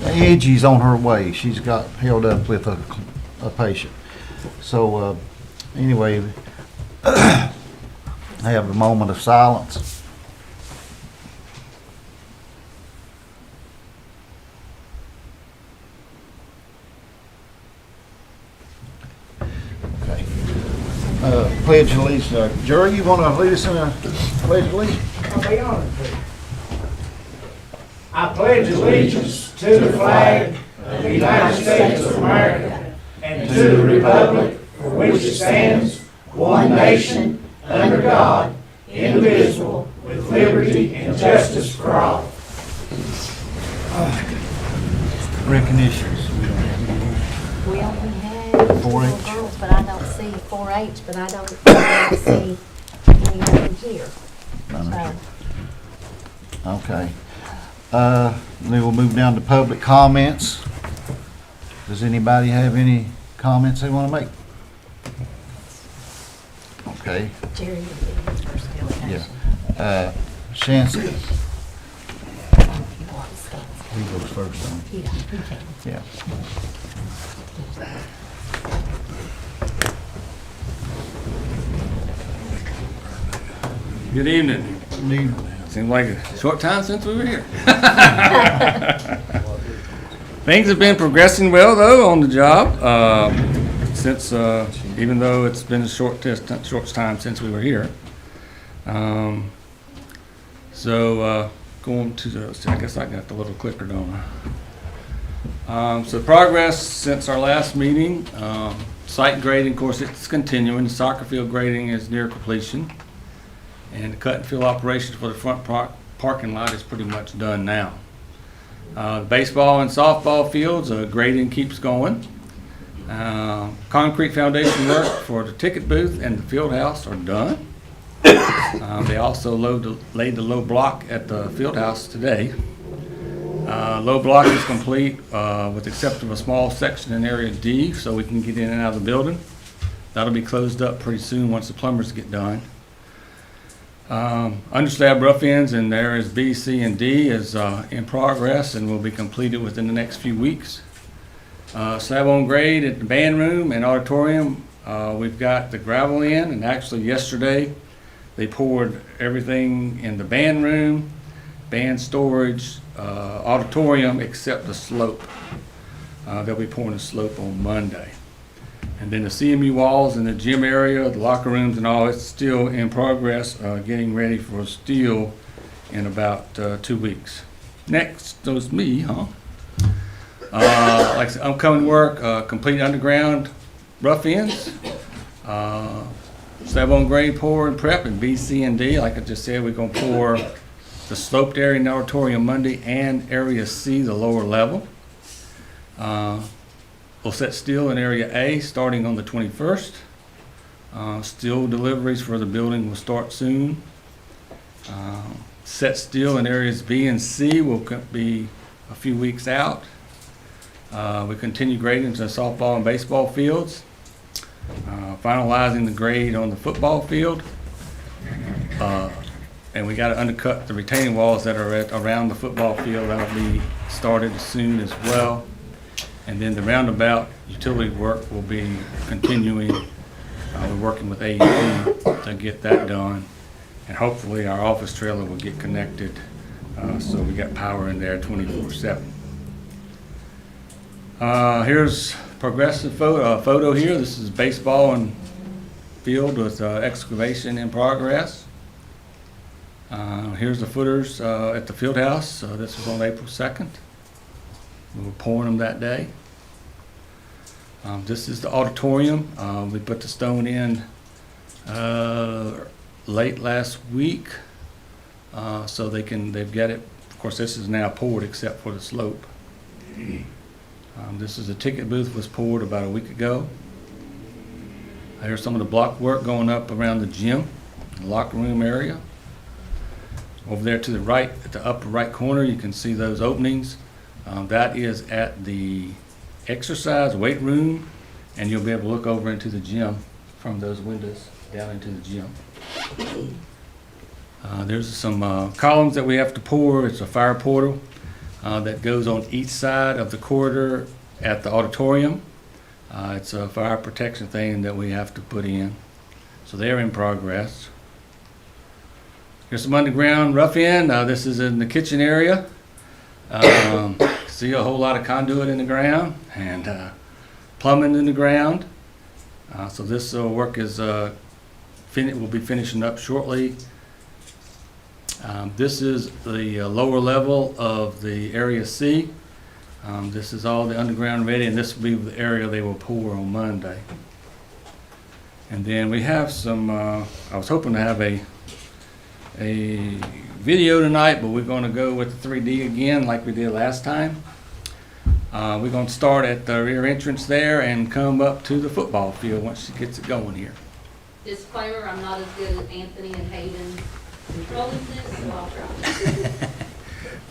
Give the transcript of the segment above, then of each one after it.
Angie's on her way. She's got held up with a patient. So anyway, I have a moment of silence. Okay. Pledge allegiance. Jerry, you want to lead us in a pledge allegiance? I'll be honored to. I pledge allegiance to the flag of the United States of America and to the republic for which it stands, one nation, under God, indivisible, with liberty and justice for all. Recognitions. We only had 4-H. two little girls, but I don't see 4-H, but I don't see any of them here. So, Okay. Then we'll move down to public comments. Does anybody have any comments they want to make? Okay. Jerry would be the first delegation. Yeah. Shanson, He wants to. he goes first. Don't he? Yeah, he can. Yeah. Good evening. Need- Seems like a short time since we were here. Things have been progressing well, though, on the job. Since, even though it's been a short time since we were here. Going to the, I guess I got the little clicker, don't I? So progress since our last meeting, site grading, of course, it's continuing. The soccer field grading is near completion. And the cut and fill operations for the front parking lot is pretty much done now. The baseball and softball fields, grading keeps going. Concrete foundation work for the ticket booth and the field house are done. They also laid the low block at the field house today. Low block is complete with the exception of a small section in area D, so we can get in and out of the building. That'll be closed up pretty soon once the plumbers get done. Underslab rough ends in areas B, C, and D is in progress and will be completed within the next few weeks. Slab on grade at the band room and auditorium, we've got the gravel in, and actually yesterday they poured everything in the band room, band storage, auditorium, except the slope. They'll be pouring the slope on Monday. And then the CMU walls in the gym area, the locker rooms and all, it's still in progress, getting ready for steel in about 2 weeks. Next goes me, huh? Like I said, upcoming work, complete underground rough ends, slab on grade pour and prep in B, C, and D. Like I just said, we're gonna pour the sloped area in the auditorium Monday and area C, the lower level. We'll set steel in area A starting on the 21st. Steel deliveries for the building will start soon. Set steel in areas B and C will be a few weeks out. We continue grading to the softball and baseball fields. Finalizing the grade on the football field. And we got to undercut the retaining walls that are around the football field. That'll be started soon as well. And then the roundabout utility work will be continuing. We're working with AEP to get that done. And hopefully our office trailer will get connected so we got power in there 24/7. Here's progressive photo here. This is baseball and field with excavation in progress. Here's the footers at the field house. This was on April 2nd. We were pouring them that day. This is the auditorium. We put the stone in late last week, so they've got it. Of course, this is now poured except for the slope. This is the ticket booth was poured about a week ago. Here's some of the block work going up around the gym, the locker room area. Over there to the right, at the upper right corner, you can see those openings. That is at the exercise weight room, and you'll be able to look over into the gym from those windows down into the gym. There's some columns that we have to pour. It's a fire portal. that goes on each side of the corridor at the auditorium. It's a fire protection thing that we have to put in. So they're in progress. Here's some underground rough in. This is in the kitchen area. See a whole lot of conduit in the ground and plumbing in the ground. So this work is we'll be finishing up shortly. This is the lower level of the area C. This is all the underground ready, and this will be the area they will pour on Monday. And then we have some, I was hoping to have a video tonight, but we're going to go with the 3D again like we did last time. We're going to start at the rear entrance there and come up to the football field once she gets it going here. Disclaimer, I'm not as good as Anthony and Hayden controlling this, so I'll try.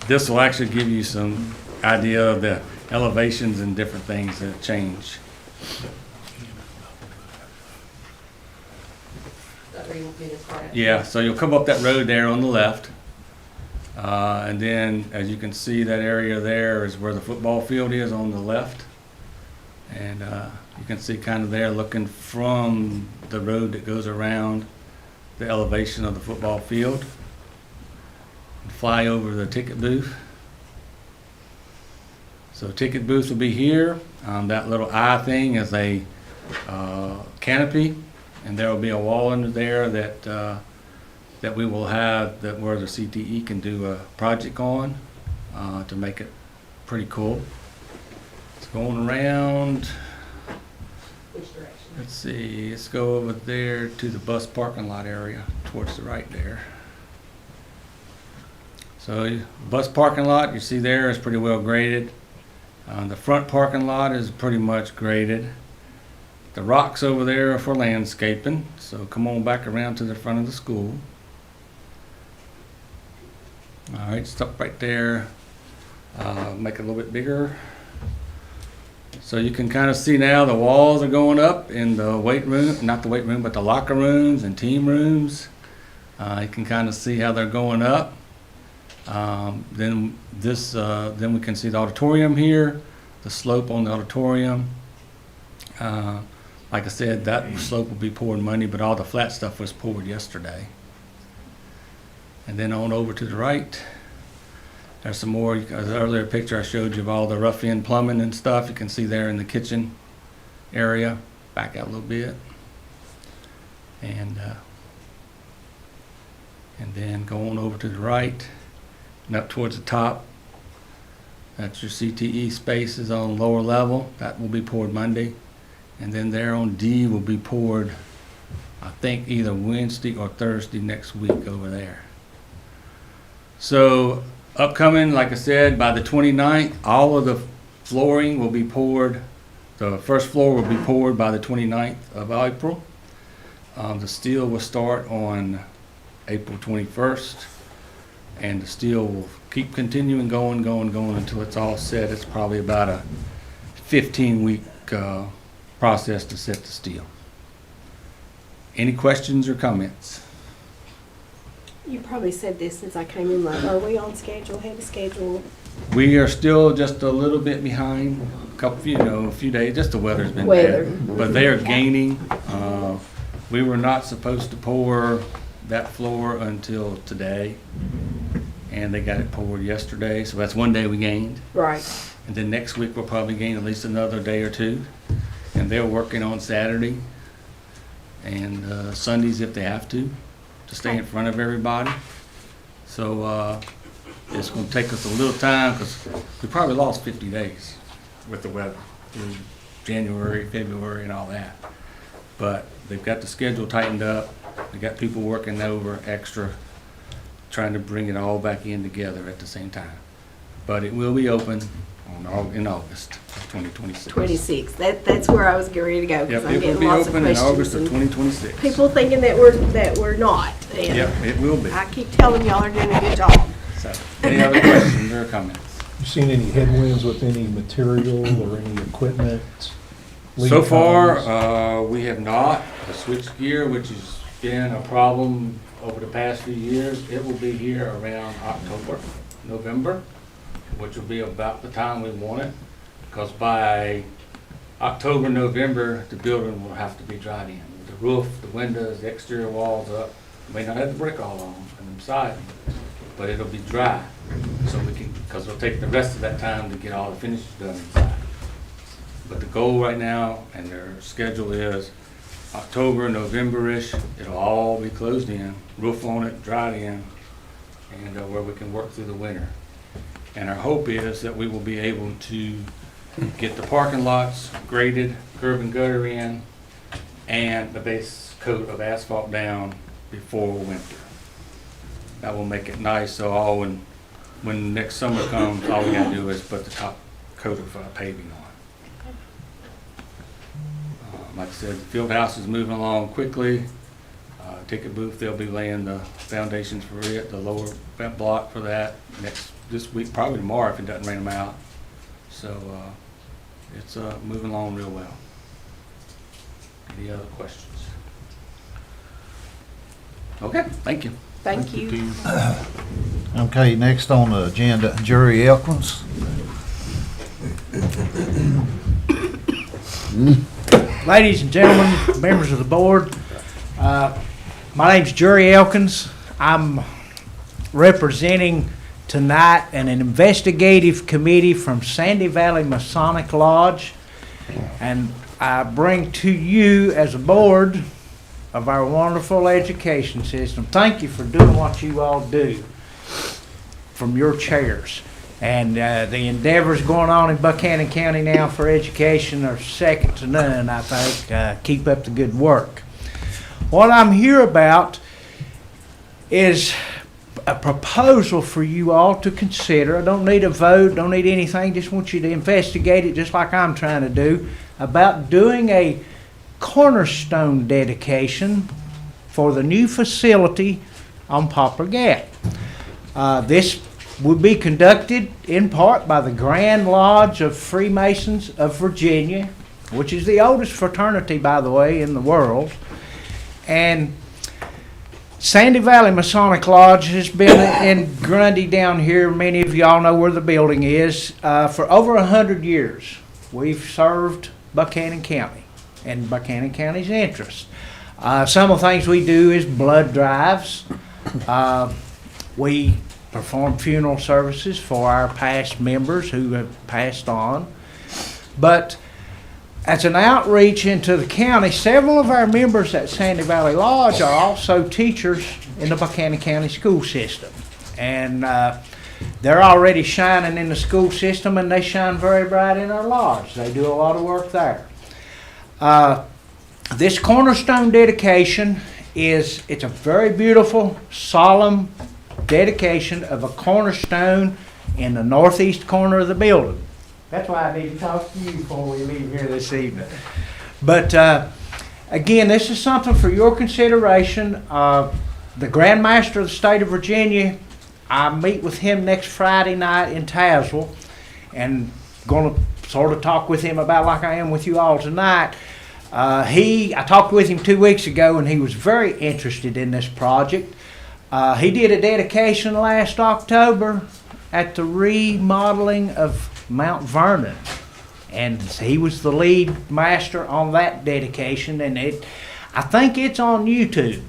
This will actually give you some idea of the elevations and different things that change. Where you want me to start? Yeah, so you'll come up that road there on the left. And then, as you can see, that area there is where the football field is on the left. And you can see kind of there looking from the road that goes around the elevation of the football field. Fly over the ticket booth. So ticket booth will be here. That little eye thing is a canopy, and there will be a wall under there that we will have that where the CTE can do a project on to make it pretty cool. It's going around. Which direction? Let's see. Let's go over there to the bus parking lot area towards the right there. So bus parking lot you see there is pretty well graded. The front parking lot is pretty much graded. The rocks over there are for landscaping, so come on back around to the front of the school. All right, stop right there. Make it a little bit bigger. So you can kind of see now the walls are going up in the weight room, not the weight room, but the locker rooms and team rooms. You can kind of see how they're going up. Then we can see the auditorium here, the slope on the auditorium. Like I said, that slope will be poured Monday, but all the flat stuff was poured yesterday. And then on over to the right, there's some more. The earlier picture I showed you of all the rough-in plumbing and stuff. You can see there in the kitchen area. Back out a little bit, and then go on over to the right and up towards the top. That's your CTE spaces on lower level. That will be poured Monday. And then there on D will be poured, I think, either Wednesday or Thursday next week over there. So upcoming, like I said, by the 29th, all of the flooring will be poured. The first floor will be poured by the 29th of April. The steel will start on April 21st. And the steel will keep continuing going until it's all set. It's probably about a 15-week process to set the steel. Any questions or comments? You probably said this since I came in late. Are we on schedule, ahead of schedule? We are still just a little bit behind, a few days. Just the weather's been Weather. bad. But they are gaining. We were not supposed to pour that floor until today, and they got it poured yesterday. So that's one day we gained. Right. And then next week we'll probably gain at least another day or two. And they're working on Saturday and Sundays if they have to stay in front of everybody. So it's going to take us a little time because we probably lost 50 days with the weather through January, February, and all that. But they've got the schedule tightened up. They got people working over extra, trying to bring it all back in together at the same time. But it will be open in August of 2026. 26. That's where I was getting ready to go because Yep, I'm it will getting be lots of open in questions. August of and 2026. people thinking that we're not. And Yep, it will be. I keep telling y'all are doing a good job. So, any other questions or comments? You seen any headwinds with any material or any equipment? lead So far, times? we have not. The switchgear, which has been a problem over the past few years, it will be here around October, November. which will be about the time we want it, because by October, November, the building will have to be dried in. The roof, the windows, the exterior walls up, may not have the brick all on and the siding, but it'll be dry. So we can, because it'll take the rest of that time to get all the finishes done inside. But the goal right now, and their schedule is October, November-ish, it'll all be closed in, roof on it, dried in, and where we can work through the winter. And our hope is that we will be able to get the parking lots graded, curb and gutter in, and the base coat of asphalt down before winter. That will make it nice, so when next summer comes, all we gotta do is put the top coat of paving on. Like I said, the field house is moving along quickly. Ticket booth, they'll be laying the foundations for it, the lower block for that this week, probably tomorrow if it doesn't rain them out. So it's moving along real well. Any other questions? Okay, thank you. Thank you. Okay, next on the agenda, Jerry Elkins. Ladies and gentlemen, members of the board, my name's Jerry Elkins. I'm representing tonight an investigative committee from Sandy Valley Masonic Lodge, and I bring to you as a board of our wonderful education system. Thank you for doing what you all do from your chairs. And the endeavors going on in Buchanan County now for education are second to none, I think. Keep up the good work. What I'm here about is a proposal for you all to consider. I don't need a vote, don't need anything, just want you to investigate it just like I'm trying to do, about doing a cornerstone dedication for the new facility on Poplar Gap. This would be conducted in part by the Grand Lodge of Freemasons of Virginia, which is the oldest fraternity, by the way, in the world. And Sandy Valley Masonic Lodge has been in Grundy down here. Many of y'all know where the building is. For over 100 years, we've served Buchanan County and Buchanan County's interests. Some of the things we do is blood drives. We perform funeral services for our past members who have passed on. But as an outreach into the county, several of our members at Sandy Valley Lodge are also teachers in the Buchanan County school system. And they're already shining in the school system, and they shine very bright in our lodge. They do a lot of work there. This cornerstone dedication it's a very beautiful, solemn dedication of a cornerstone in the northeast corner of the building. That's why I need to talk to you before we leave here this evening. But again, this is something for your consideration. The Grand Master of the state of Virginia, I meet with him next Friday night in Tazewell, and going to sort of talk with him about like I am with you all tonight. I talked with him 2 weeks ago, and he was very interested in this project. He did a dedication last October at the remodeling of Mount Vernon, and he was the lead master on that dedication, and I think it's on YouTube.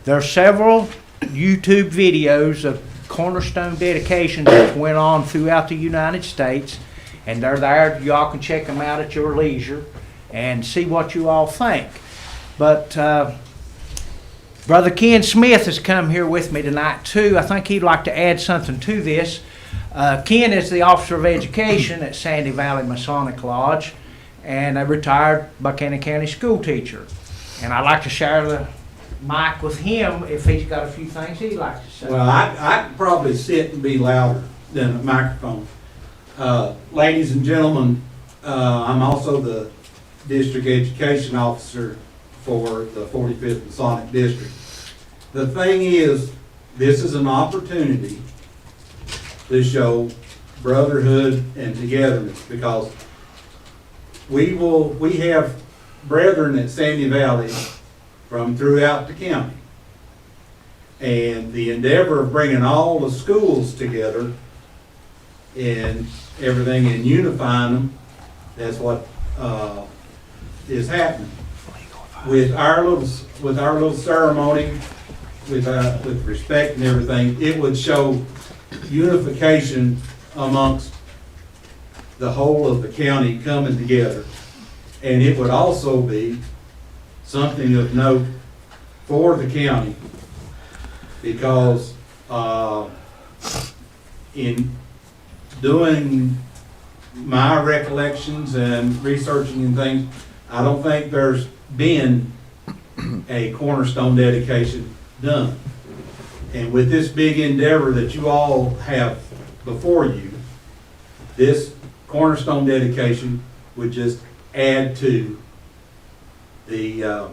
There are several YouTube videos of cornerstone dedications that went on throughout the United States, and they're there. Y'all can check them out at your leisure and see what you all think. But Brother Ken Smith has come here with me tonight too. I think he'd like to add something to this. Ken is the Officer of Education at Sandy Valley Masonic Lodge and a retired Buchanan County school teacher. And I'd like to share the mic with him if he's got a few things he'd like to say. Well, I could probably sit and be louder than a microphone. Ladies and gentlemen, I'm also the District Education Officer for the 45th Masonic District. The thing is, this is an opportunity to show brotherhood and togetherness, because we have brethren at Sandy Valley from throughout the county. And the endeavor of bringing all the schools together and everything and unifying them. That's what is happening. With our little ceremony, with respect and everything, it would show unification amongst the whole of the county coming together. And it would also be something of note for the county, because in doing my recollections and researching and things, I don't think there's been a cornerstone dedication done. And with this big endeavor that you all have before you, this cornerstone dedication would just add to the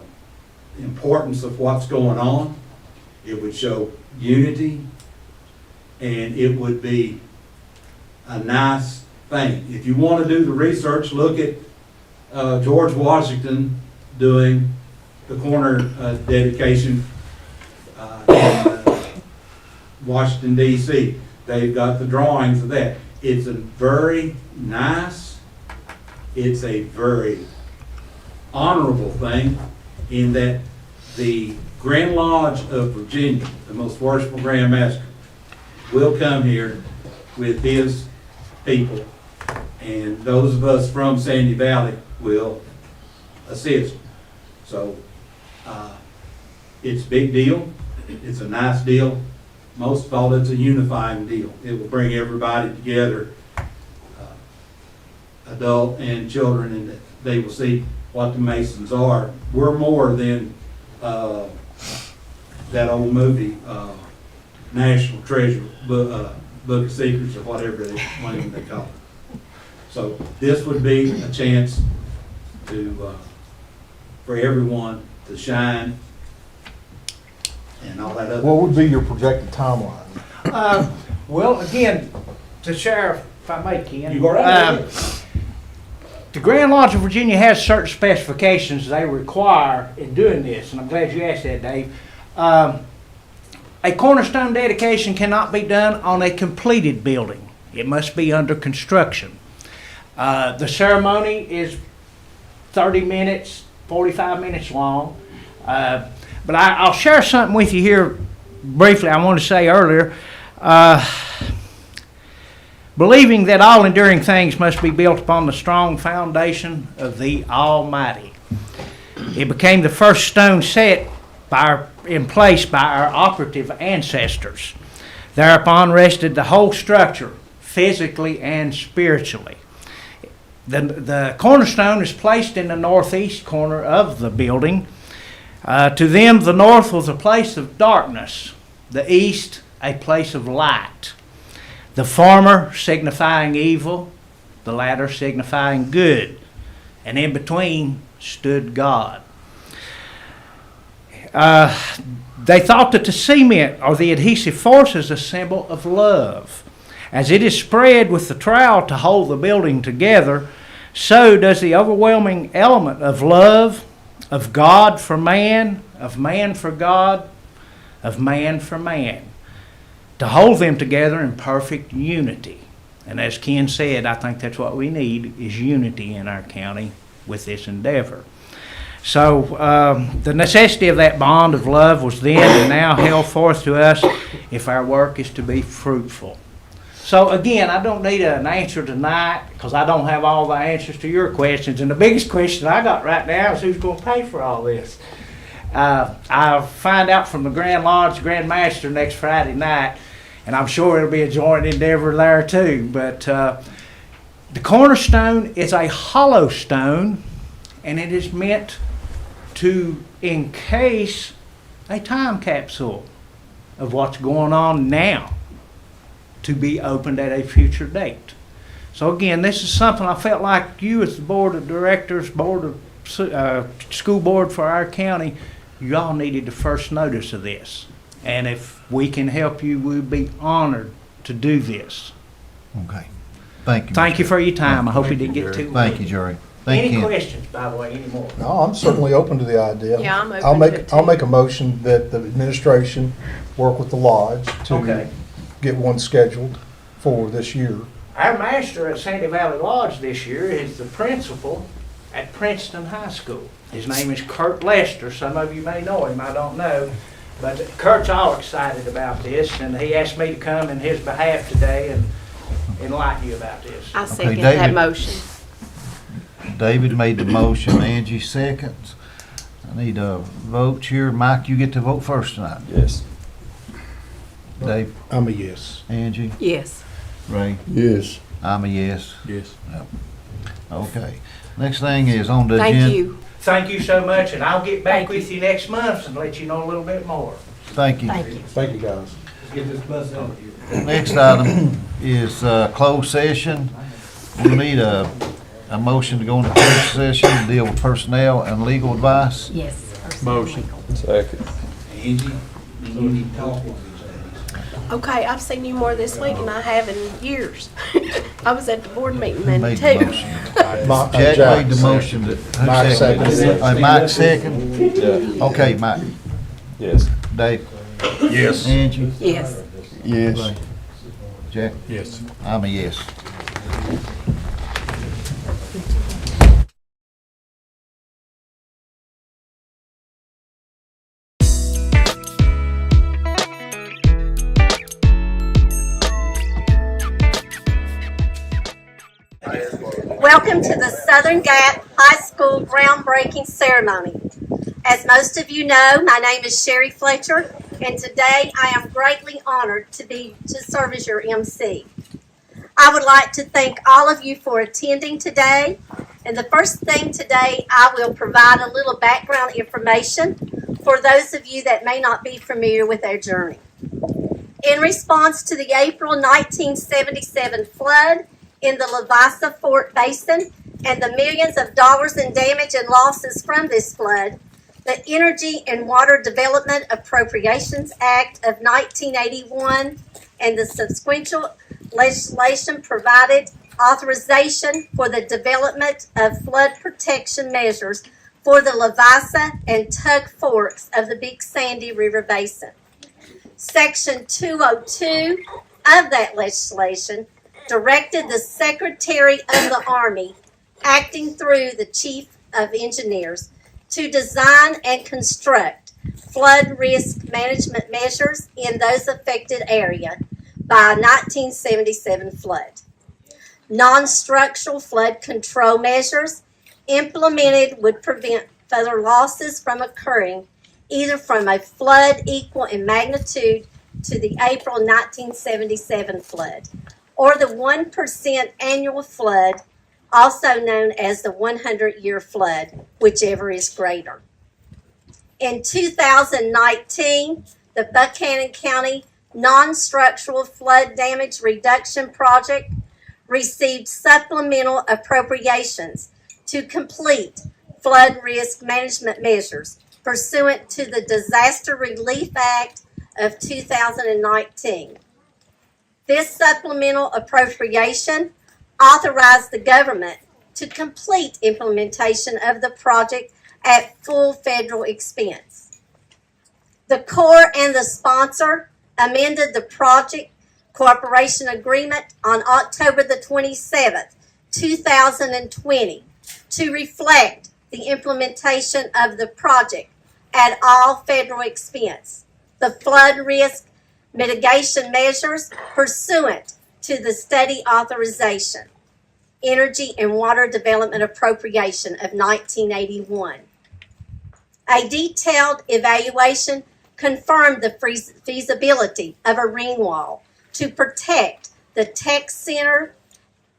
importance of what's going on. It would show unity, and it would be a nice thing. If you want to do the research, look at George Washington doing the corner dedication in Washington, D.C. They've got the drawings of that. It's a very nice, it's a very honorable thing in that the Grand Lodge of Virginia, the most worshipful Grand Master, will come here with his people, and those of us from Sandy Valley will assist. So it's a big deal. It's a nice deal. Most of all, it's a unifying deal. It will bring everybody together, adult and children, and they will see what the Masons are. We're more than that old movie, National Treasure, Book of Secrets, or whatever they call it. So this would be a chance to for everyone to shine and all that other. What would be your projected timeline? Well, again, to share, if I may, Ken. You go right The Grand Lodge of Virginia has certain specifications they require in doing this, and I'm glad you asked that, Dave. A cornerstone dedication cannot be done on a completed building. It must be under construction. The ceremony is 30 minutes, 45 minutes long. But I'll share something with you here briefly. I want to say earlier, believing that all enduring things must be built upon the strong foundation of the Almighty. It became the first stone set in place by our operative ancestors. Thereupon rested the whole structure, physically and spiritually. The cornerstone is placed in the northeast corner of the building. To them, the north was a place of darkness, the east a place of light. The former signifying evil, the latter signifying good, and in between stood God. They thought that the cement or the adhesive force is a symbol of love. As it is spread with the trowel to hold the building together, so does the overwhelming element of love, of God for man, of man for God, of man for man, to hold them together in perfect unity. And as Ken said, I think that's what we need, is unity in our county with this endeavor. So the necessity of that bond of love was then and now held forth to us if our work is to be fruitful. So again, I don't need an answer tonight because I don't have all the answers to your questions. And the biggest question I got right now is who's going to pay for all this? I'll find out from the Grand Lodge Grand Master next Friday night, and I'm sure it'll be a joint endeavor there too. But the cornerstone is a hollow stone, and it is meant to encase a time capsule of what's going on now, to be opened at a future date. So again, this is something I felt like you as the board of directors, school board for our county, you all needed the first notice of this. And if we can help you, we'd be honored to do this. Okay. Thank you. Thank you for your time. I hope you didn't get too long. Thank you, Jerry. Thank Any you. questions, by the way, anymore? No, I'm certainly open to the idea. Yeah, I'm open I'll to it, too. I'll make a motion that the administration work with the lodge Okay. to get one scheduled for this year. Our master at Sandy Valley Lodge this year is the principal at Princeton High School. His name is Kurt Lester. Some of you may know him, I don't know. But Kurt's all excited about this, and he asked me to come in his behalf today and enlighten you about this. I second David. that motion. David made the motion, Angie seconds. I need a vote here. Mike, you get to vote first tonight. Yes. Dave, I'm a yes. Angie, Yes. Ray, Yes. I'm a yes. Yes. Okay. Next thing is on the Thank agenda. you. Thank you so much, and I'll get back Thank with you next month and let you know a little bit more. Thank you. Thank you. Thank you, guys. Get this bus out of here. Next item is closed session. We need a motion to go into closed session to deal with personnel and legal advice. Yes. Motion. Second. Angie, you need to talk with me. Okay, I've seen you more this week than I have in years. I was at the board meeting Who then made the too. motion? Jack made the motion. Who Mike seconded it? seconded it. Mike second? Yeah. Okay, Mike. Yes. Dave? Yes. Angie? Yes. Yes. Jack? Yes. I'm a yes. Welcome to the Southern Gap High School groundbreaking ceremony. As most of you know, my name is Sherry Fletcher, and today I am greatly honored to serve as your MC. I would like to thank all of you for attending today. And the first thing today, I will provide a little background information for those of you that may not be familiar with our journey. In response to the April 1977 flood in the Leviathan Fort Basin and the millions of dollars in damage and losses from this flood, the Energy and Water Development Appropriations Act of 1981 and the subsequent legislation provided authorization for the development of flood protection measures for the Leviathan and Tug Forks of the Big Sandy River Basin. Section 202 of that legislation directed the Secretary of the Army, acting through the Chief of Engineers, to design and construct flood risk management measures in those affected areas by 1977 flood. Non-structural flood control measures implemented would prevent further losses from occurring either from a flood equal in magnitude to the April 1977 flood or the 1% annual flood, also known as the 100-year flood, whichever is greater. In 2019, the Buchanan County Non-Structural Flood Damage Reduction Project received supplemental appropriations to complete flood risk management measures pursuant to the Disaster Relief Act of 2019. This supplemental appropriation authorized the government to complete implementation of the project at full federal expense. The Corps and the sponsor amended the project cooperation agreement on October the 27th, 2020 to reflect the implementation of the project at all federal expense, the flood risk mitigation measures pursuant to the study authorization, Energy and Water Development Appropriation of 1981. A detailed evaluation confirmed the feasibility of a ring wall to protect the tech center,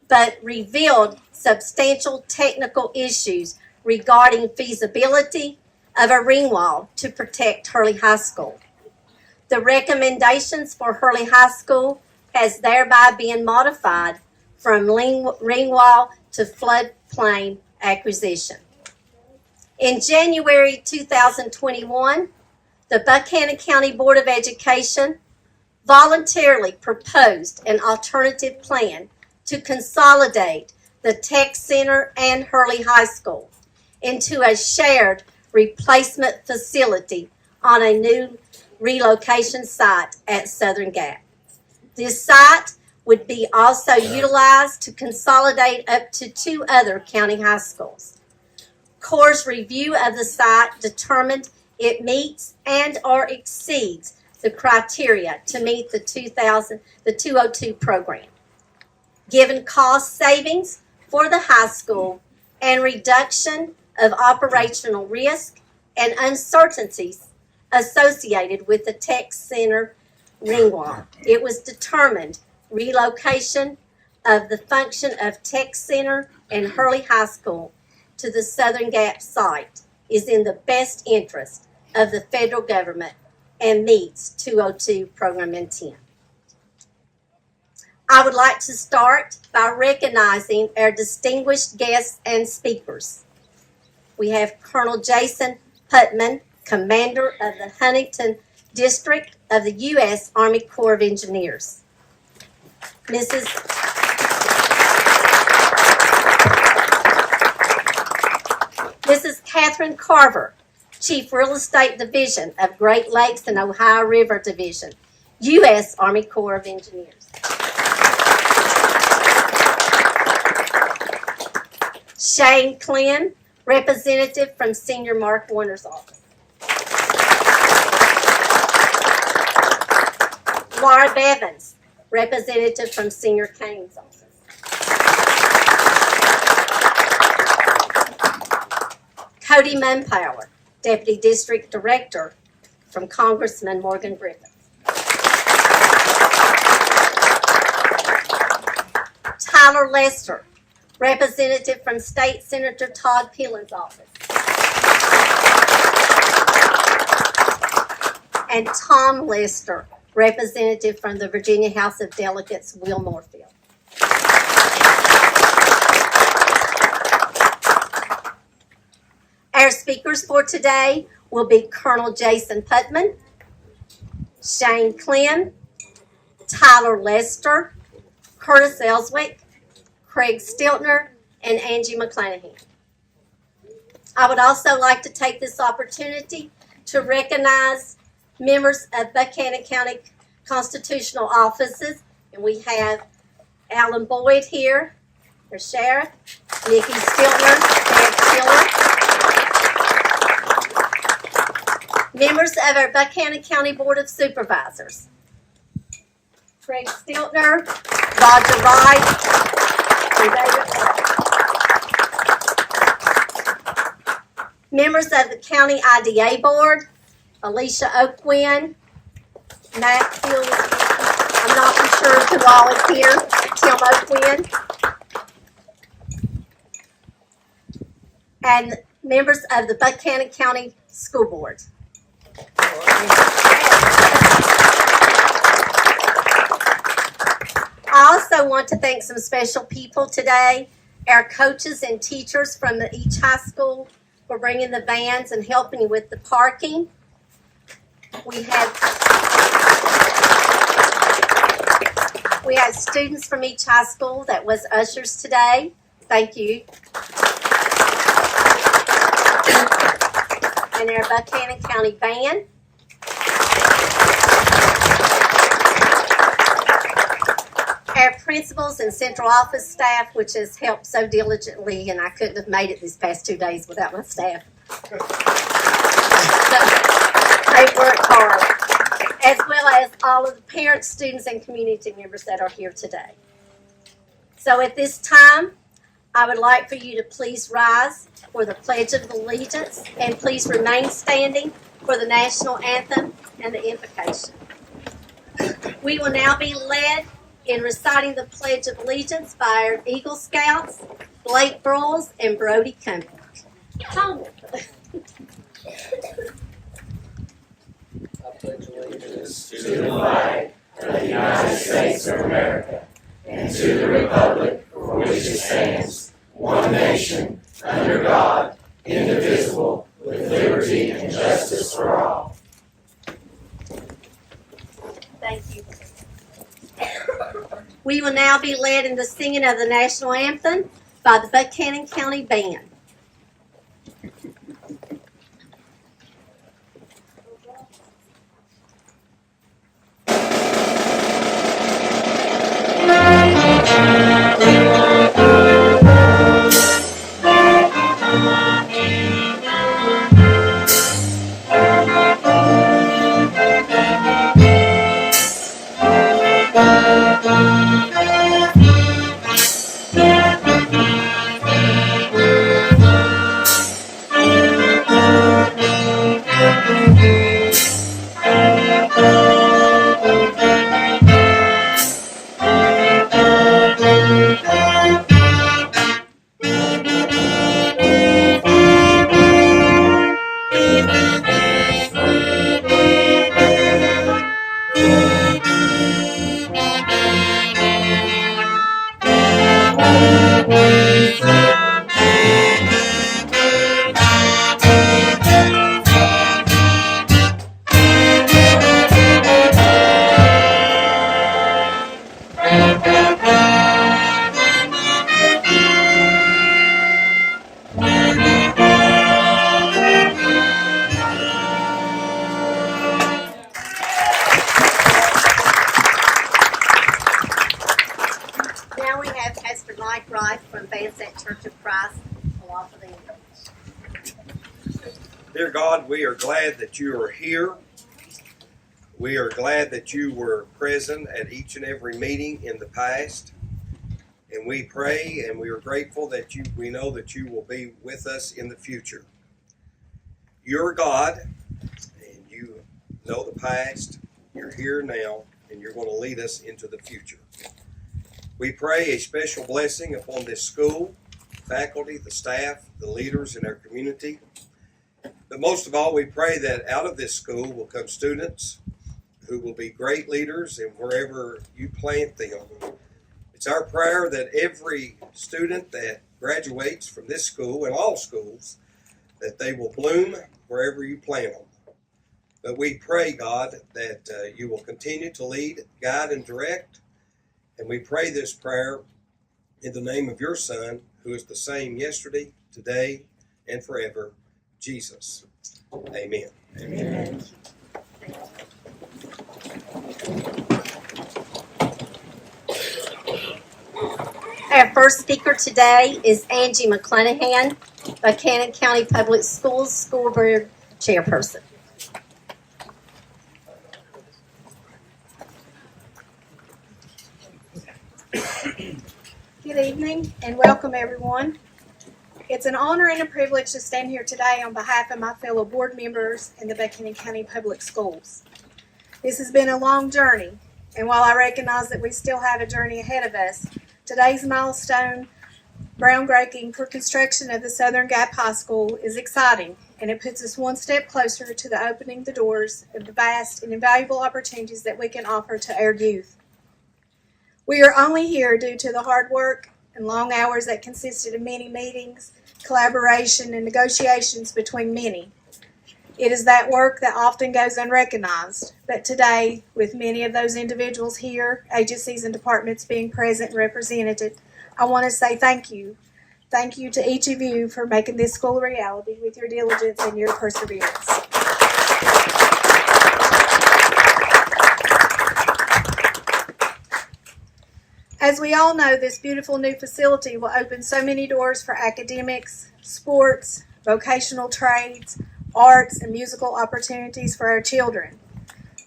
but revealed substantial technical issues regarding feasibility of a ring wall to protect Hurley High School. The recommendations for Hurley High School has thereby been modified from ring wall to floodplain acquisition. In January 2021, the Buchanan County Board of Education voluntarily proposed an alternative plan to consolidate the Tech Center and Hurley High School into a shared replacement facility on a new relocation site at Southern Gap. This site would be also utilized to consolidate up to 2 other county high schools. Corps' review of the site determined it meets and or exceeds the criteria to meet the 202 program. Given cost savings for the high school and reduction of operational risk and uncertainties associated with the tech center ring wall, it was determined relocation of the function of tech center and Hurley High School to the Southern Gap site is in the best interest of the federal government and meets 202 program intent. I would like to start by recognizing our distinguished guests and speakers. We have Colonel Jason Putman, Commander of the Huntington District of the U.S. Army Corps of Engineers. Mrs. Catherine Carver, Chief Real Estate Division of Great Lakes and Ohio River Division, U.S. Army Corps of Engineers. Shane Klin, representative from Senior Mark Warner's office. Laura Bevins, representative from Senior Kane's office. Cody Munpower, Deputy District Director from Congressman Morgan Griffith. Tyler Lester, representative from State Senator Todd Pillen's office. And Tom Lester, representative from the Virginia House of Delegates, Will Moorfield. Our speakers for today will be Colonel Jason Putman, Shane Klin, Tyler Lester, Curtis Ellswick, Craig Stiltner, and Angie McClanahan. I would also like to take this opportunity to recognize members of Buchanan County constitutional offices, and we have Alan Boyd here, our sheriff, Nikki Stiltner, Dad Schiller. Members of our Buchanan County Board of Supervisors, Craig Stiltner, Roger Wright, and David Clark. Members of the County IDA Board, Alicia Oakwin, Matt Hill, I'm not for sure who all is here, Tim Oakwin, and members of the Buchanan County School Board. I also want to thank some special people today, our coaches and teachers from each high school for bringing the vans and helping with the parking. We had students from each high school that was ushers today. Thank you. And our Buchanan County band. Our principals and central office staff, which has helped so diligently, and I couldn't have made it these past 2 days without my staff. They've worked hard, as well as all of the parents, students, and community members that are here today. So at this time, I would like for you to please rise for the Pledge of Allegiance, and please remain standing for the national anthem and the invocation. We will now be led in reciting the Pledge of Allegiance by our Eagle Scouts, Blake Broyles and Brody Cummings. Come. I pledge allegiance to the flag of the United States of America and to the republic for which it stands, one nation, under God, indivisible, with liberty and justice for all. Thank you. We will now be led in the singing of the national anthem by the Buchanan County Band. Now we have Pastor Mike Wright from Vansett Church of Christ. will offer the English. Dear God, we are glad that you are here. We are glad that you were present at each and every meeting in the past. And we pray and we are grateful that we know that you will be with us in the future. You're God, and you know the past, you're here now, and you're going to lead us into the future. We pray a special blessing upon this school, faculty, the staff, the leaders in our community. But most of all, we pray that out of this school will come students who will be great leaders and wherever you plant them. It's our prayer that every student that graduates from this school and all schools, that they will bloom wherever you plant them. But we pray, God, that you will continue to lead, guide, and direct. And we pray this prayer in the name of your Son, who is the same yesterday, today, and forever, Jesus. Amen. Amen. Our first speaker today is Angie McClanahan, Buchanan County Public Schools School Board Chairperson. Good evening and welcome everyone. It's an honor and a privilege to stand here today on behalf of my fellow board members in the Buchanan County Public Schools. This has been a long journey, and while I recognize that we still have a journey ahead of us, today's milestone groundbreaking for construction of the Southern Gap High School is exciting, and it puts us one step closer to the opening the doors of the vast and invaluable opportunities that we can offer to our youth. We are only here due to the hard work and long hours that consisted of many meetings, collaboration, and negotiations between many. It is that work that often goes unrecognized, but today, with many of those individuals here, agencies and departments being present and represented, I want to say thank you. Thank you to each of you for making this school a reality with your diligence and your perseverance. As we all know, this beautiful new facility will open so many doors for academics, sports, vocational trades, arts, and musical opportunities for our children.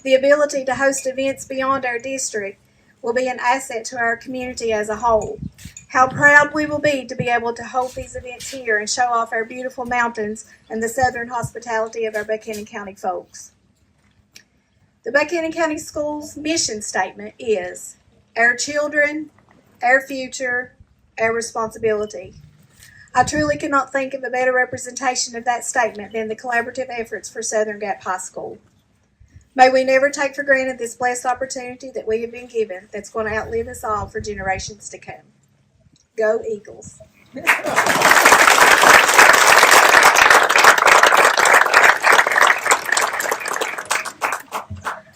The ability to host events beyond our district will be an asset to our community as a whole. How proud we will be to be able to hold these events here and show off our beautiful mountains and the southern hospitality of our Buchanan County folks. The Buchanan County Schools mission statement is our children, our future, our responsibility. I truly cannot think of a better representation of that statement than the collaborative efforts for Southern Gap High School. May we never take for granted this blessed opportunity that we have been given that's going to outlive us all for generations to come. Go Eagles.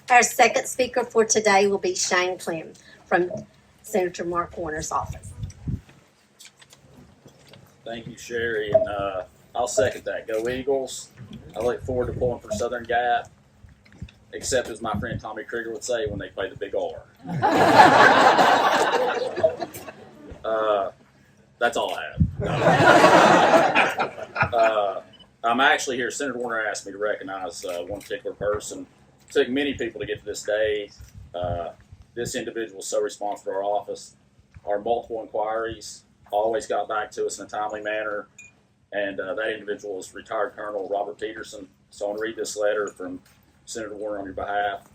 Our second speaker for today will be Shane Clem from Senator Mark Warner's office. Thank you, Sherry, and I'll second that. Go Eagles. I look forward to pulling for Southern Gap, except as my friend Tommy Krieger would say, when they play the big R. That's all I have. I'm actually here. Senator Warner asked me to recognize one particular person. It took many people to get to this day. This individual is so responsive to our office. Our multiple inquiries always got back to us in a timely manner. And that individual is retired Colonel Robert Peterson. So I want to read this letter from Senator Warner on your behalf.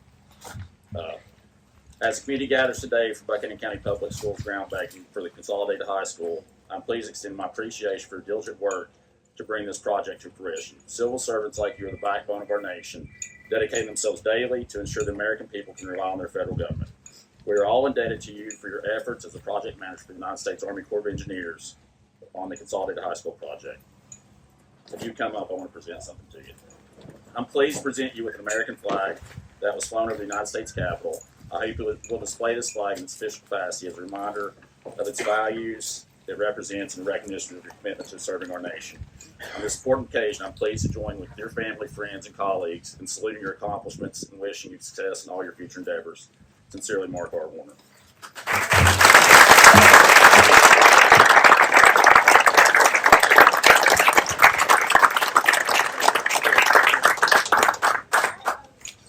As the community gathers today for Buchanan County Public Schools groundbreaking for the Consolidated High School, I'm pleased to extend my appreciation for your diligent work to bring this project to fruition. Civil servants like you are the backbone of our nation, dedicating themselves daily to ensure the American people can rely on their federal government. We are all indebted to you for your efforts as a project manager for the United States Army Corps of Engineers on the Consolidated High School project. If you come up, I want to present something to you. I'm pleased to present you with an American flag that was flown over the United States Capitol. I hope you will display this flag in its official capacity as a reminder of its values it represents and recognition of your commitment to serving our nation. On this important occasion, I'm pleased to join with your family, friends, and colleagues in saluting your accomplishments and wishing you success in all your future endeavors. Sincerely, Mark R. Warner.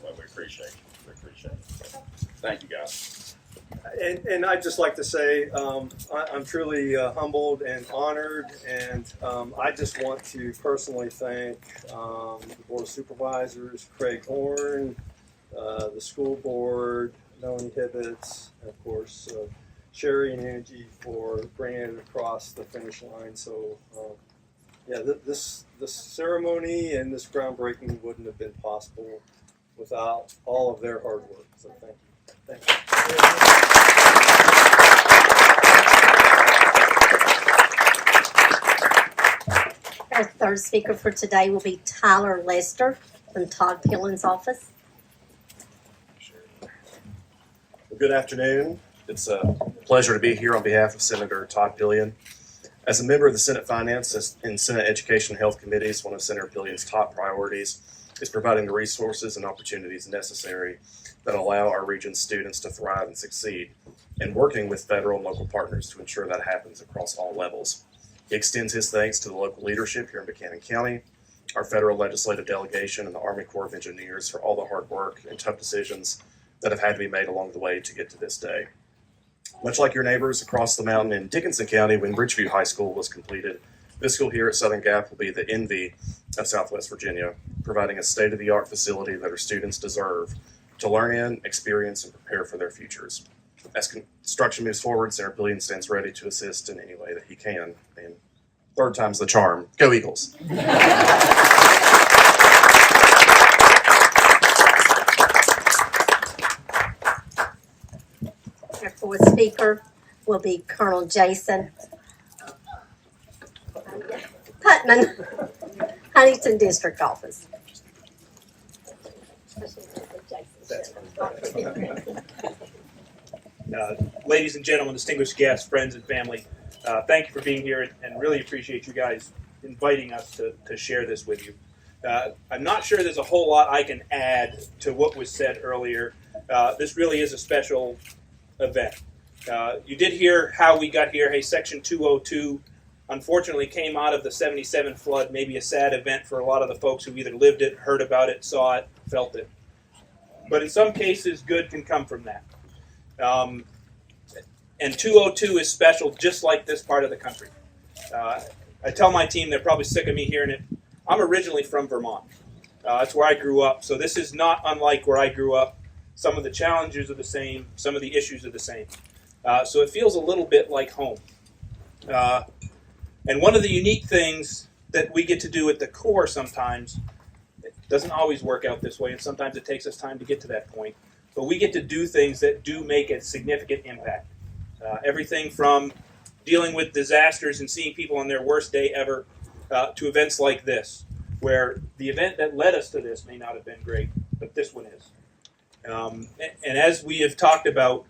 Well, we appreciate it. We appreciate it. Thank you, guys. And I'd just like to say I'm truly humbled and honored, and I just want to personally thank the Board of Supervisors, Craig Horn, the school board, Melanie Hibbets, and of course Sherry and Angie for bringing it across the finish line. So yeah, this ceremony and this groundbreaking wouldn't have been possible without all of their hard work. So thank you. Thank you. Our third speaker for today will be Tyler Lester from Todd Pillen's office. Well, good afternoon. It's a pleasure to be here on behalf of Senator Todd Pillen. As a member of the Senate Finance and Senate Education and Health Committees, one of Senator Pillion's top priorities is providing the resources and opportunities necessary that allow our region's students to thrive and succeed, and working with federal and local partners to ensure that happens across all levels. He extends his thanks to the local leadership here in Buchanan County, our federal legislative delegation, and the Army Corps of Engineers for all the hard work and tough decisions that have had to be made along the way to get to this day. Much like your neighbors across the mountain in Dickinson County when Bridgeview High School was completed, this school here at Southern Gap will be the envy of Southwest Virginia, providing a state-of-the-art facility that our students deserve to learn in, experience, and prepare for their futures. As construction moves forward, Senator Pillen stands ready to assist in any way that he can. And third time's the charm. Go Eagles. Our fourth speaker will be Colonel Jason Putman, Huntington District Office. Ladies and gentlemen, distinguished guests, friends, and family, thank you for being here, and really appreciate you guys inviting us to share this with you. I'm not sure there's a whole lot I can add to what was said earlier. This really is a special event. You did hear how we got here. Hey, Section 202 unfortunately came out of the 77 flood, maybe a sad event for a lot of the folks who either lived it, heard about it, saw it, felt it. But in some cases, good can come from that. And 202 is special just like this part of the country. I tell my team, they're probably sick of me hearing it, I'm originally from Vermont. That's where I grew up, so this is not unlike where I grew up. Some of the challenges are the same, some of the issues are the same. So it feels a little bit like home. And one of the unique things that we get to do at the Corps sometimes, it doesn't always work out this way, and sometimes it takes us time to get to that point, but we get to do things that do make a significant impact. Everything from dealing with disasters and seeing people on their worst day ever, to events like this, where the event that led us to this may not have been great, but this one is. And as we have talked about,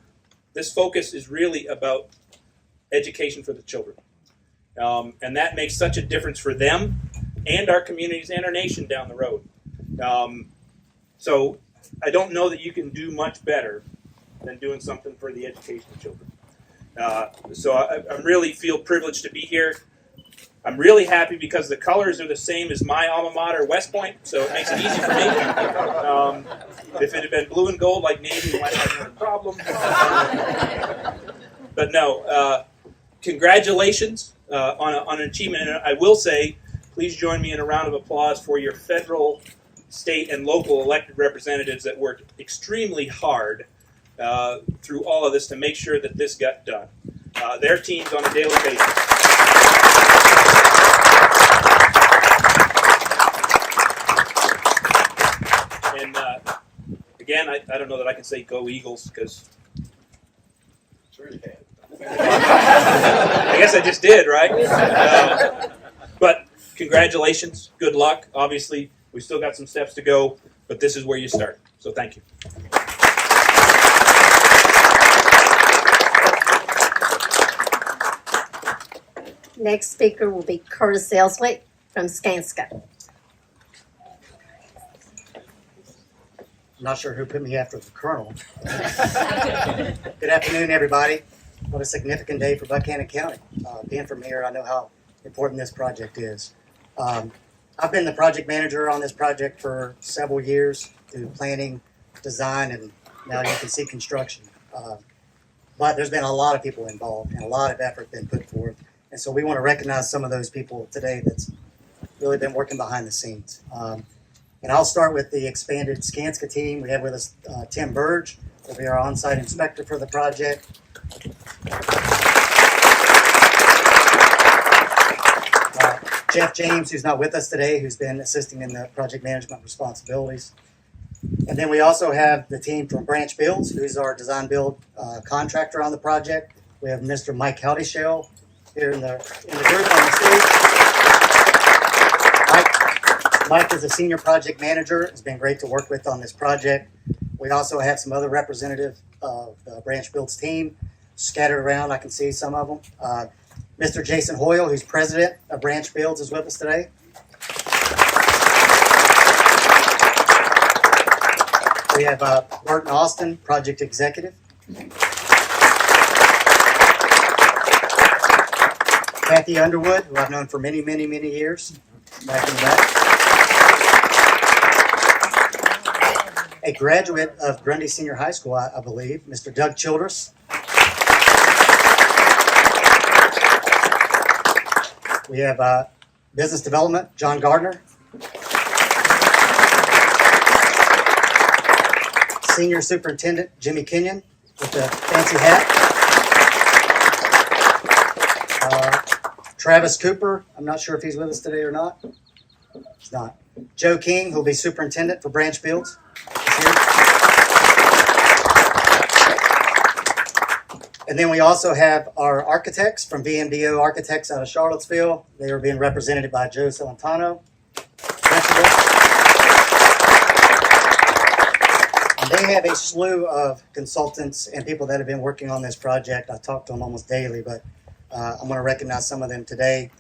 this focus is really about education for the children. And that makes such a difference for them and our communities and our nation down the road. So I don't know that you can do much better than doing something for the education of children. So I really feel privileged to be here. I'm really happy because the colors are the same as my alma mater, West Point, so it makes it easy for me. If it had been blue and gold like Navy, we might have had a problem. But no, congratulations on an achievement. And I will say, please join me in a round of applause for your federal, state, and local elected representatives that worked extremely hard through all of this to make sure that this got done. Their teams on a daily basis. And again, I don't know that I can say go Eagles because I guess I just did, right? But congratulations, good luck. Obviously, we still got some steps to go, but this is where you start. So thank you. Next speaker will be Curtis Ellswick from Skanska. I'm not sure who put me after the colonel. Good afternoon, everybody. What a significant day for Buchanan County. Being from here, I know how important this project is. I've been the project manager on this project for several years through planning, design, and now you can see construction. But there's been a lot of people involved and a lot of effort been put forth. And so we want to recognize some of those people today that's really been working behind the scenes. And I'll start with the expanded Skanska team. We have with us Tim Burge, who will be our on-site inspector for the project. Jeff James, who's not with us today, who's been assisting in the project management responsibilities. And then we also have the team from Branch Builds, who's our design build contractor on the project. We have Mr. Mike Haldishell here in the group on the stage. Mike is a senior project manager. It's been great to work with on this project. We also have some other representatives of the Branch Builds team scattered around. I can see some of them. Mr. Jason Hoyle, who's president of Branch Builds, is with us today. We have Burton Austin, project executive. Kathy Underwood, who I've known for many, many, many years, back in the back. A graduate of Grundy Senior High School, I believe, Mr. Doug Childress. We have business development, John Gardner. Senior Superintendent, Jimmy Kenyon, with the fancy hat. Travis Cooper, I'm not sure if he's with us today or not. He's not. Joe King, who'll be superintendent for Branch Builds, is here. And then we also have our architects from VMDO Architects out of Charlottesville. They are being represented by Joe Celentano. And they have a slew of consultants and people that have been working on this project. I talk to them almost daily, but I'm going to recognize some of them today.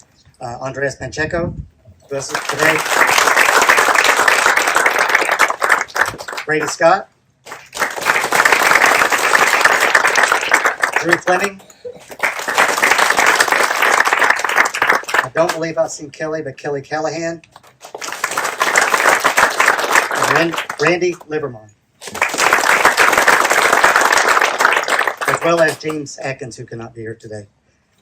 Andres Pancheco, with us today. Brady Scott. Drew Fleming. I don't believe I've seen Kelly, but Kelly Callahan. And Randy Livermore. As well as James Atkins, who cannot be here today.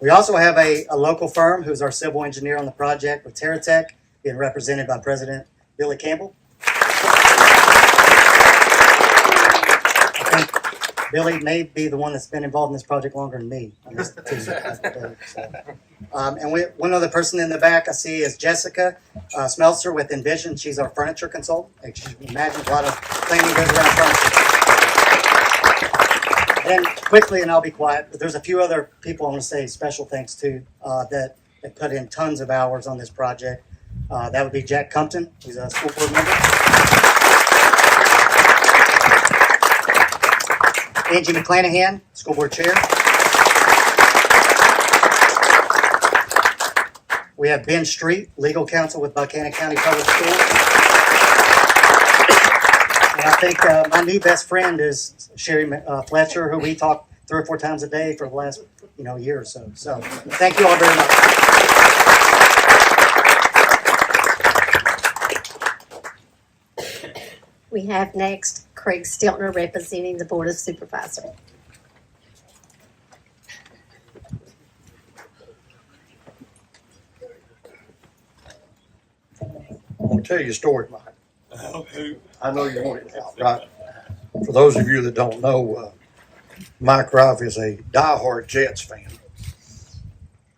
We also have a local firm who's our civil engineer on the project with TerraTech, being represented by President Billy Campbell. I think Billy may be the one that's been involved in this project longer than me. On this too, and one other person in the back I see is Jessica Smeltzer with Envision. She's our furniture consultant. As you can imagine, a lot of planning goes around furniture. And quickly, and I'll be quiet, but there's a few other people I want to say special thanks to that put in tons of hours on this project. That would be Jack Compton, who's a school board member. Angie McClanahan, school board chair. We have Ben Street, legal counsel with Buchanan County Public Schools. And I think my new best friend is Sherry Fletcher, who we talk 3 or 4 times a day for the last year or so. So thank you all very much. We have next Craig Stiltner representing the Board of Supervisors. I'm going to tell you a story, Mike. I know you want it out, right? For those of you that don't know, Mike Rife is a diehard Jets fan.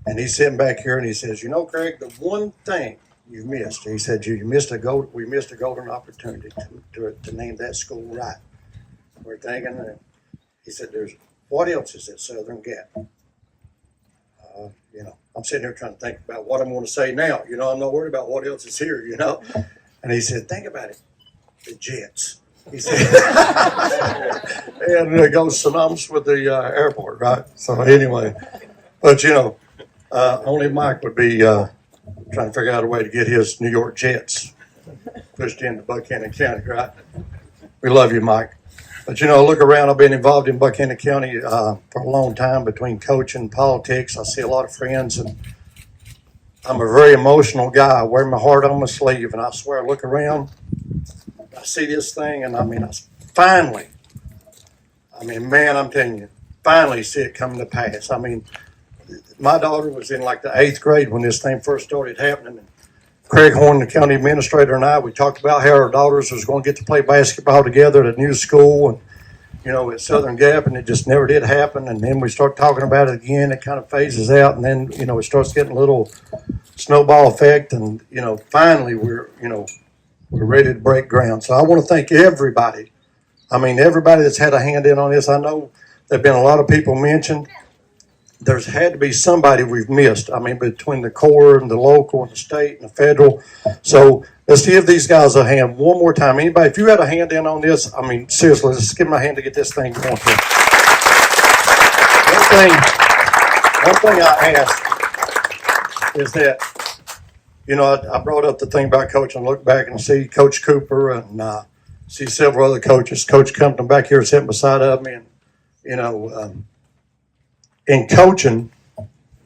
And he's sitting back here and he says, Craig, the one thing you've missed, he said, we missed a golden opportunity to name that school right. We're thinking, he said, what else is at Southern Gap? You know, I'm sitting here trying to think about what I'm going to say now. You know, I'm not worried about what else is here, you know. And he said, think about it, the Jets. He said, and it goes synonymous with the airport, right? So anyway, but you know, only Mike would be trying to figure out a way to get his New York Jets pushed into Buchanan County, right? We love you, Mike. But you know, look around. I've been involved in Buchanan County for a long time between coaching and politics. I see a lot of friends, and I'm a very emotional guy. I wear my heart on my sleeve, and I swear, I look around, I see this thing, and I mean, man, I'm telling you, finally see it come to pass. I mean, my daughter was in like the 8th grade when this thing first started happening. And Craig Horn, the county administrator, and I, we talked about how our daughters was going to get to play basketball together at a new school and, you know, at Southern Gap, and it just never did happen. And then we start talking about it again. It kind of phases out, and then, you know, it starts getting a little snowball effect. And, you know, finally we're ready to break ground. So I want to thank everybody. I mean, everybody that's had a hand in on this. I know there have been a lot of people mentioned. There's had to be somebody we've missed. I mean, between the Corps and the local and the state and the federal. So let's give these guys a hand one more time. Anybody, if you had a hand in on this, I mean, seriously, let's give them a hand to get this thing going. One thing I ask is that, you know, I brought up the thing about coaching. Look back and see Coach Cooper and see several other coaches. Coach Compton back here sitting beside of me. And, you know, in coaching,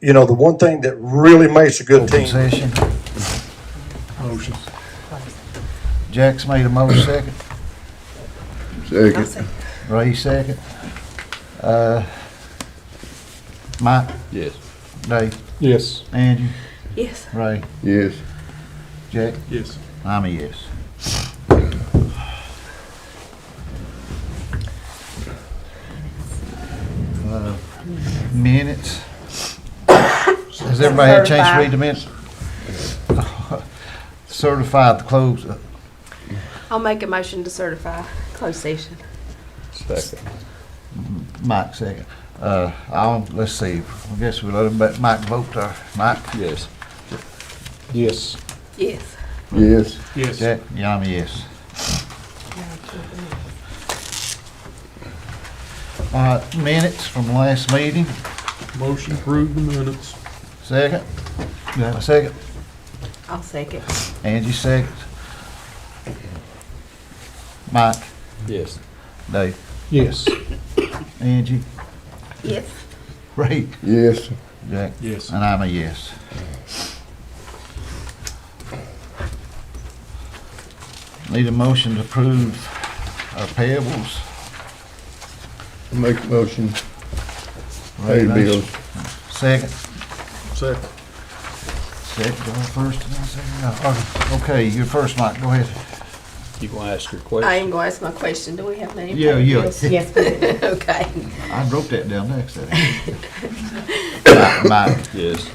you know, the one thing that really makes a good team. Session. Motion. Jack's made a motion, second. Second. Ray, second. Mike? Yes. Dave? Yes. Angie? Yes. Ray? Yes. Jack? Yes. I'm a yes. Minutes. Has everybody had a chance to read the minutes? Certify the close. I'll make a motion to certify closed session. Second. Mike, second. Let's see. I guess we'll let Mike vote there. Mike? Yes. Yes. Yes. Yes. Yes. Jack? Yeah, I'm a yes. All right, minutes from last meeting. Motion approved the minutes. Second. Do I have a second? I'll second. Angie, second. Mike? Yes. Dave? Yes. Angie? Yes. Ray? Yes. Jack? Yes. And I'm a yes. Need a motion to approve our payables. Make a motion. Ray, Pay bills. Second. Second. Second, go first and then second. Okay, you're first, Mike. Go ahead. You gonna ask your I question? am going to ask my question. Do we have any? Yeah, yeah. bills? Yes, we do. Okay. I wrote that down next to Mike. Yes.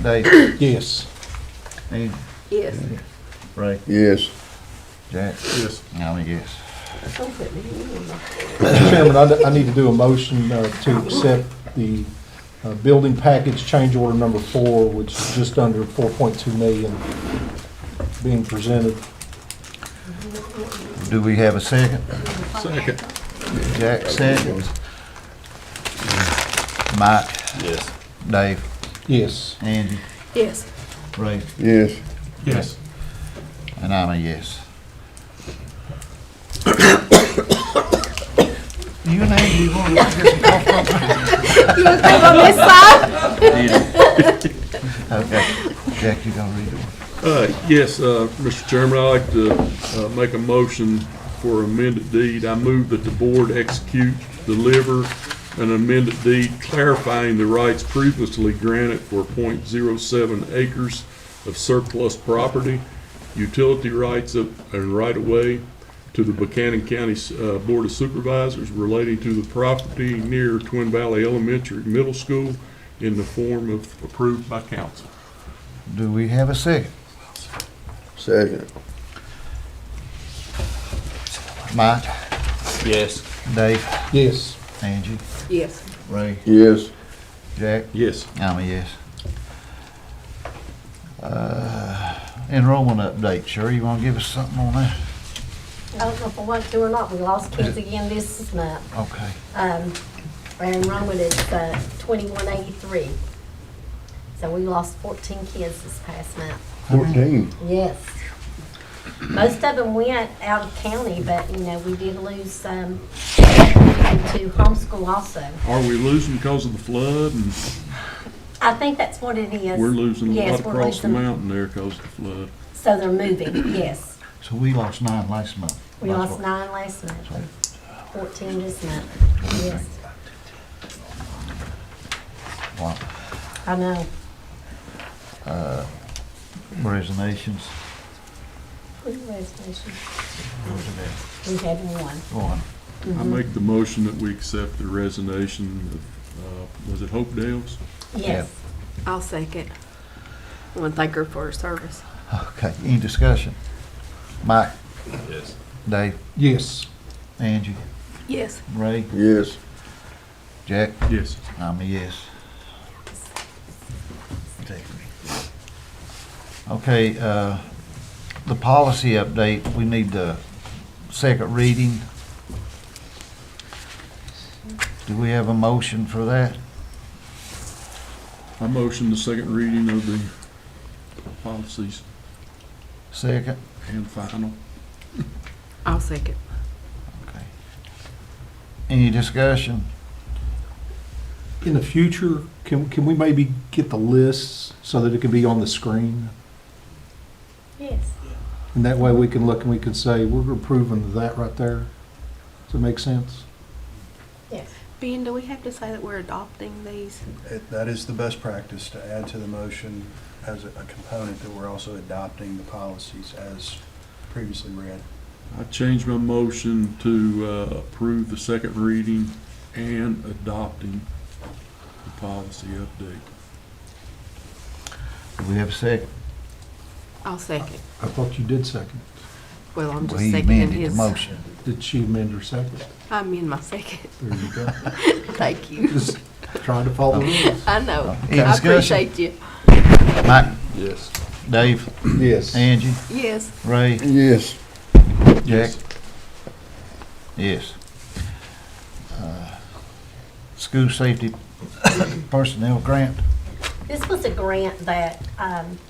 Dave. Yes. Angie. Yes. Ray. Yes. Jack. Yes. I'm a yes. Don't put me in. Mr. Chairman, I need to do a motion to accept the building package change order number 4, which is just under 4.2 million being presented. Do we have a second? Second. Jack seconds. Mike. Yes. Dave. Yes. Angie. Yes. Ray. Yes. Yes. And I'm a yes. You and Angie, you want to get some coffee? You want to come on this side? Okay. Jack, you gonna read it? Yes, Mr. Chairman, I'd like to make a motion for amended deed. I move that the board execute, deliver an amended deed clarifying the rights previously granted for .07 acres of surplus property, utility rights and right-of-way to the Buchanan County Board of Supervisors relating to the property near Twin Valley Elementary Middle School in the form of approved by council. Do we have a second? Second. Mike. Yes. Dave. Yes. Angie. Yes. Ray. Yes. Jack? Yes. I'm a yes. Enrollment update, Sherry, you wanna give us something on that? I don't know if I want to or not. We lost kids again this month. Okay. Our enrollment is 2183. So we lost 14 kids this past month. 14. Yes. Most of them went out of county, but, you know, we did lose some to homeschool also. Are we losing because of the flood? And I think that's what it is. we're losing a Yes, lot we're across the losing- mountain there because of the flood. So they're moving, yes. So we lost 9 last month. We lost 9 last month, and 14 this month, yes. Wow. I know. Resignations. Resignation. What was it We had one. at? One. I make the motion that we accept the resignation of, was it Hope Dale's? Yes. I'll second. I want to thank her for her service. Okay, any discussion? Mike? Yes. Dave? Yes. Angie? Yes. Ray? Yes. Jack? Yes. I'm a yes. Okay, the policy update, we need the second reading. Do we have a motion for that? I motion the second reading of the policies Second? and final. I'll second. Okay. Any discussion? In the future, can we maybe get the lists so that it can be on the screen? Yes. And that way we can look and we can say, we're approving that right there. Does it make sense? Yes. Ben, do we have to say that we're adopting these? That is the best practice, to add to the motion as a component that we're also adopting the policies as previously read. I changed my motion to approve the second reading and adopting the policy update. Do we have a second? I'll second. I thought you did second. Well, I'm Well, just he seconding amended the his. motion. Did she amend her second? I mean my second. There you go. Thank you. Just trying to follow the rules. I know. Any I discussion? appreciate you. Mike? Yes. Dave? Yes. Angie? Yes. Ray? Yes. Jack? Yes. School safety personnel grant? This was a grant that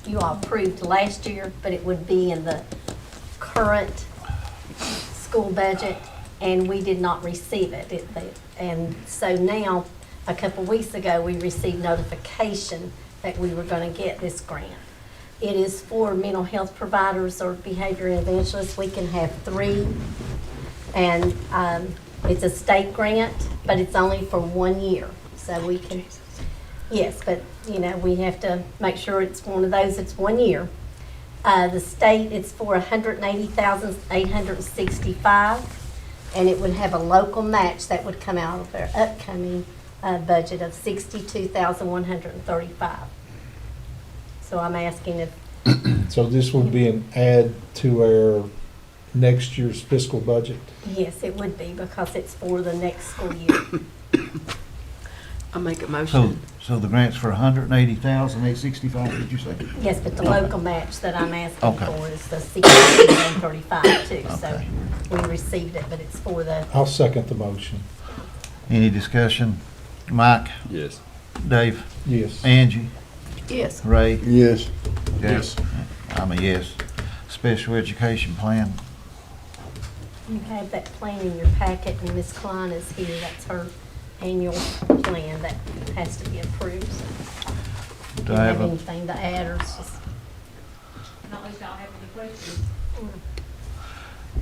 you all approved last year, but it would be in the current school budget, and we did not receive it. And so now, a couple weeks ago, we received notification that we were going to get this grant. It is for mental health providers or behavior interventionists. We can have 3, and it's a state grant, but it's only for 1 year. So we can, yes, but you know, we have to make sure it's one of those that's 1 year. The state, it's for $180,865, and it would have a local match that would come out of their upcoming budget of $62,135. So I'm asking if, So this would be an add to our next year's fiscal budget? yes, it would be, because it's for the next school year. I'll make a motion. So the grant's for $180,865, did you say? Yes, but the local match that I'm asking Okay. for is the $62,135 too. So Okay. we received it, but it's for the, I'll second the motion. Any discussion? Mike? Yes. Dave? Yes. Angie? Yes. Ray? Yes. Jack? Yes. I'm a yes. Special education plan? you have that plan in your packet, and Ms. Klein is here. That's her annual plan that has to be approved. So Do do I you have have a, anything to add, or it's just? Not least y'all have any questions.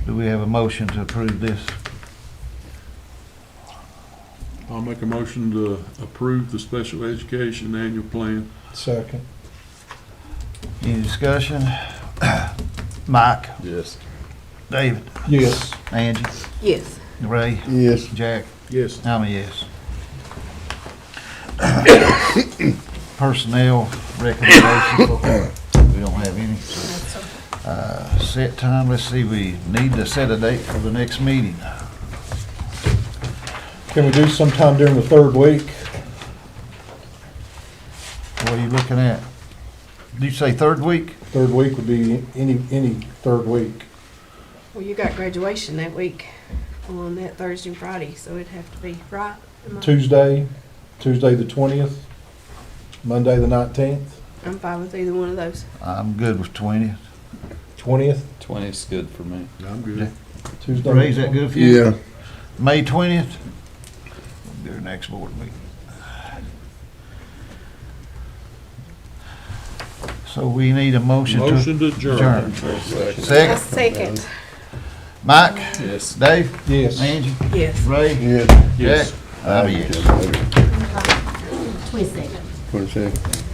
do we have a motion to approve this? I'll make a motion to approve the special education annual plan. Second. Any discussion? Mike? Yes. David? Yes. Angie? Yes. Ray? Yes. Jack? Yes. I'm a yes. Personnel recommendations, we don't have any. Set time, let's see, we need to set a date for the next meeting. Can we do sometime during the third week? are you looking at? Did you say third week? Third week would be any third week. Well, you got graduation that week on that Thursday and Friday, so it'd have to be right. Tuesday the 20th, Monday the 19th, I'm fine with either one of those. I'm good with 20th. 20th, 20's good for me. I'm good. Tuesday. Ray, is that good for you? Yeah. May 20th? Be our next board meeting. So we need a motion to. Motion to adjourn. A Second. second. Mike? Yes. Dave? Yes. Angie? Yes. Ray? Yes. Jack? I'm a yes. 22nd. 22nd.